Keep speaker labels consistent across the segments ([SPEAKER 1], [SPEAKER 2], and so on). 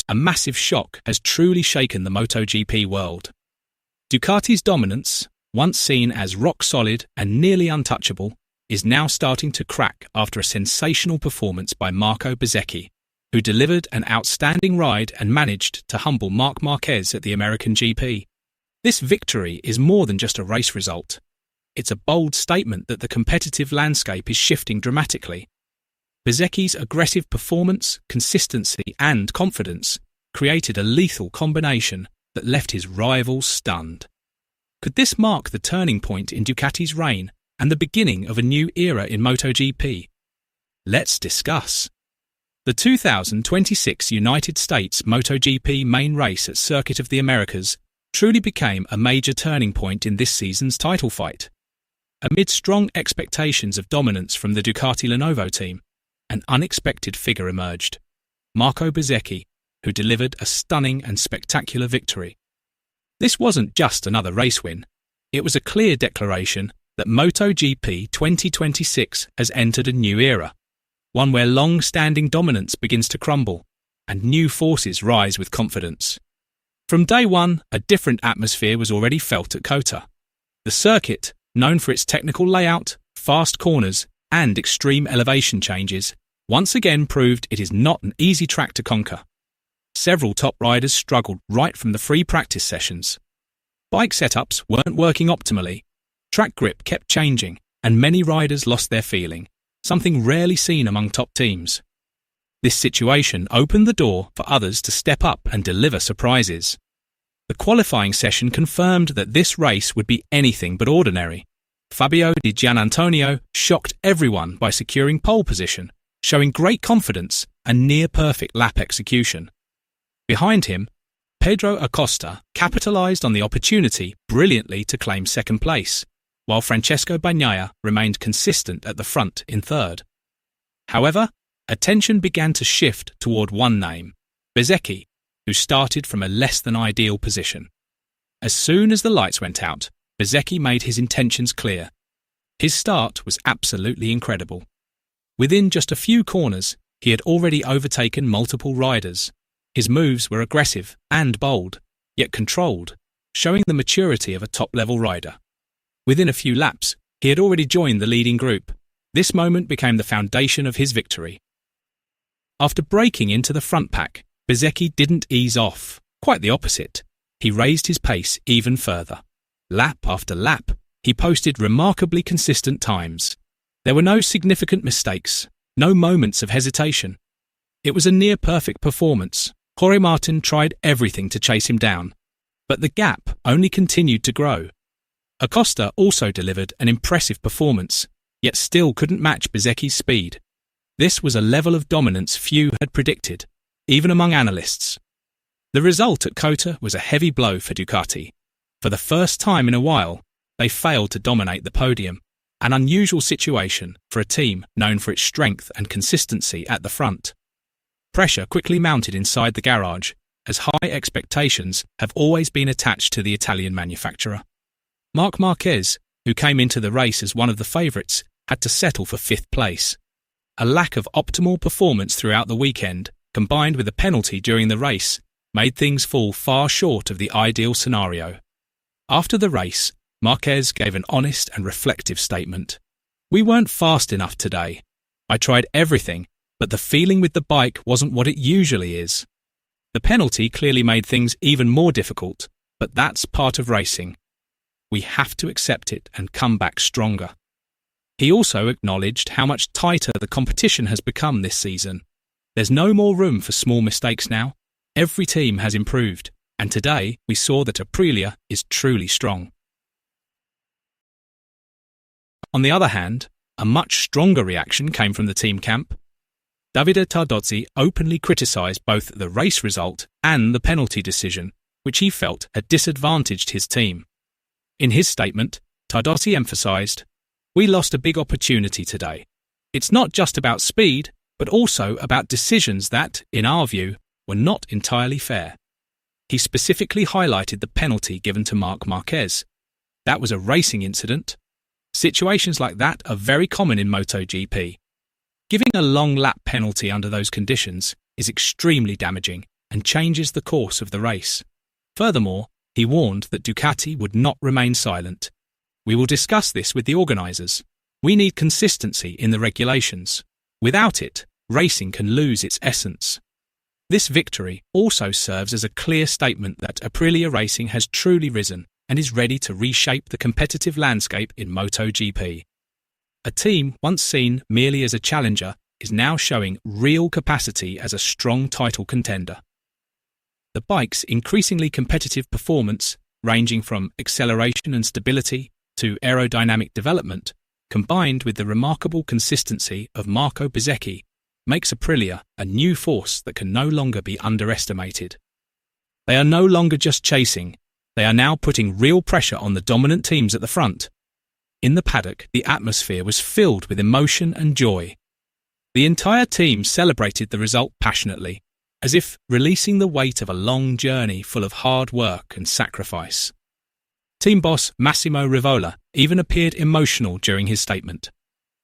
[SPEAKER 1] a massive shock has truly shaken the MotoGP world. Ducati's dominance, once seen as rock-solid and nearly untouchable, is now starting to crack after a sensational performance by Marco Bezzecchi, who delivered an outstanding ride and managed to humble Marc Márquez at the American GP. This victory is more than just a race result. It's a bold statement that the competitive landscape is shifting dramatically. Bezzecchi's aggressive performance, consistency and confidence created a lethal combination that left his rivals stunned. Could this mark the turning point in Ducati's reign and the beginning of a new era in MotoGP? Let's discuss. The 2026 United States MotoGP main race at Circuit of the Americas truly became a major turning point in this season's title fight. Amid strong expectations of dominance from the Ducati Lenovo team, an unexpected figure emerged: Marco Bezzecchi, who delivered a stunning and spectacular victory. This wasn't just another race win. It was a clear declaration that MotoGP 2026 has entered a new era, one where long-standing dominance begins to crumble and new forces rise with confidence. From day one, a different atmosphere was already felt at COTA. The circuit, known for its technical layout, fast corners, and extreme elevation changes, once again proved it is not an easy track to conquer. Several top riders struggled right from the free practice sessions. Bike setups weren't working optimally, track grip kept changing, and many riders lost their feeling, something rarely seen among top teams. This situation opened the door for others to step up and deliver surprises. The qualifying session confirmed that this race would be anything but ordinary. Fabio Di Giannantonio shocked everyone by securing pole position, showing great confidence and near-perfect lap execution. Behind him, Pedro Acosta capitalized on the opportunity brilliantly to claim second place, while Francesco Bagnaia remained consistent at the front in third. However, attention began to shift toward one name, Bezzecchi, who started from a less-than-ideal position. As soon as the lights went out, Bezzecchi made his intentions clear. His start was absolutely incredible. Within just a few corners, he had already overtaken multiple riders. His moves were aggressive and bold, yet controlled, showing the maturity of a top-level rider. Within a few laps, he had already joined the leading group. This moment became the foundation of his victory. After breaking into the front pack, Bezzecchi didn't ease off. Quite the opposite. He raised his pace even further. Lap after lap, he posted remarkably consistent times. There were no significant mistakes, no moments of hesitation. It was a near-perfect performance. Jorge Martin tried everything to chase him down, but the gap only continued to grow. Acosta also delivered an impressive performance, yet still couldn't match Bezzecchi's speed. This was a level of dominance few had predicted, even among analysts. The result at COTA was a heavy blow for Ducati. For the first time in a while, they failed to dominate the podium, an unusual situation for a team known for its strength and consistency at the front. Pressure quickly mounted inside the garage, as high expectations have always been attached to the Italian manufacturer. Marc Márquez, who came into the race as one of the favourites, had to settle for fifth place. A lack of optimal performance throughout the weekend, combined with a penalty during the race, made things fall far short of the ideal scenario. After the race, Márquez gave an honest and reflective statement. "We weren't fast enough today. I tried everything, but the feeling with the bike wasn't what it usually is. The penalty clearly made things even more difficult, but that's part of racing. We have to accept it and come back stronger." He also acknowledged how much tighter the competition has become this season. There's no more room for small mistakes now. Every team has improved, and today we saw that Aprilia is truly strong. On the other hand, a much stronger reaction came from the team camp. Davide Tardozzi openly criticised both the race result and the penalty decision, which he felt had disadvantaged his team. In his statement, Tardozzi emphasised, "We lost a big opportunity today. It's not just about speed, but also about decisions that, in our view, were not entirely fair." He specifically highlighted the penalty given to Marc Márquez. That was a racing incident. Situations like that are very common in MotoGP. Giving a long lap penalty under those conditions is extremely damaging, and changes the course of the race. Furthermore, he warned that Ducati would not remain silent. "We will discuss this with the organisers. We need consistency in the regulations. Without it, racing can lose its essence." This victory also serves as a clear statement that Aprilia Racing has truly risen and is ready to reshape the competitive landscape in MotoGP. A team once seen merely as a challenger is now showing real capacity as a strong title contender. The bike's increasingly competitive performance, ranging from acceleration and stability to aerodynamic development, combined with the remarkable consistency of Marco Bezzecchi, makes Aprilia a new force that can no longer be underestimated. They are no longer just chasing, they are now putting real pressure on the dominant teams at the front. In the paddock, the atmosphere was filled with emotion and joy. The entire team celebrated the result passionately, as if releasing the weight of a long journey full of hard work and sacrifice. Team boss Massimo Rivola even appeared emotional during his statement.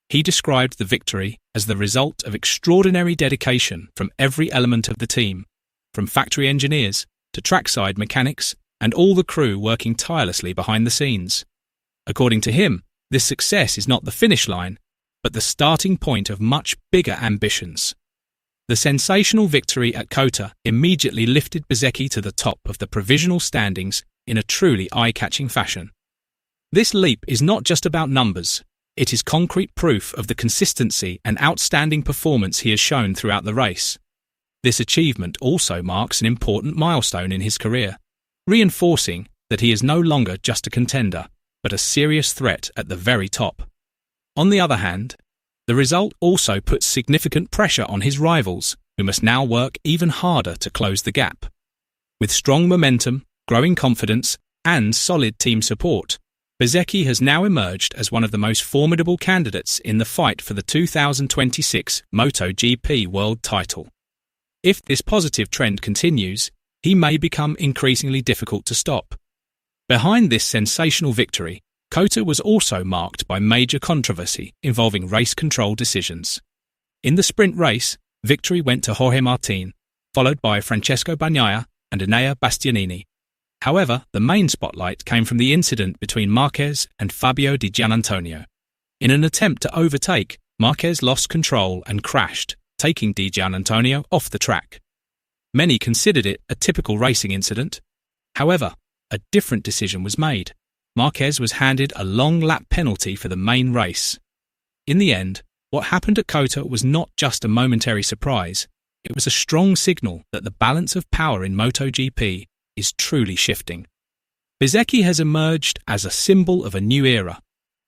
[SPEAKER 1] He described the victory as the result of extraordinary dedication from every element of the team, from factory engineers to trackside mechanics and all the crew working tirelessly behind the scenes. According to him, this success is not the finish line, but the starting point of much bigger ambitions. The sensational victory at COTA immediately lifted Bezzecchi to the top of the provisional standings in a truly eye-catching fashion. This leap is not just about numbers. It is concrete proof of the consistency and outstanding performance he has shown throughout the race. This achievement also marks an important milestone in his career, reinforcing that he is no longer just a contender, but a serious threat at the very top. On the other hand, the result also puts significant pressure on his rivals, who must now work even harder to close the gap. With strong momentum, growing confidence, and solid team support, Bezzecchi has now emerged as one of the most formidable candidates in the fight for the 2026 MotoGP World title. If this positive trend continues, he may become increasingly difficult to stop. Behind this sensational victory, COTA was also marked by major controversy involving race control decisions. In the sprint race, victory went to Jorge Martin, followed by Francesco Bagnaia and Enea Bastianini. However, the main spotlight came from the incident between Márquez and Fabio Di Giannantonio. In an attempt to overtake, Márquez lost control and crashed, taking Di Giannantonio off the track. Many considered it a typical racing incident. However, a different decision was made. Márquez was handed a long lap penalty for the main race. In the end, what happened at COTA was not just a momentary surprise, it was a strong signal that the balance of power in MotoGP is truly shifting. Bezzecchi has emerged as a symbol of a new era,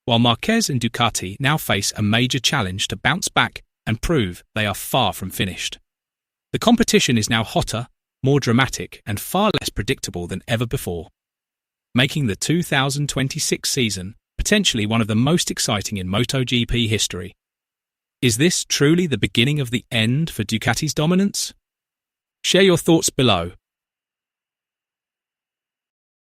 [SPEAKER 1] while Márquez and Ducati now face a major challenge to bounce back and prove they are far from finished. The competition is now hotter, more dramatic, and far less predictable than ever before, making the 2026 season potentially one of the most exciting in MotoGP history. Is this truly the beginning of the end for Ducati's dominance? Share your thoughts below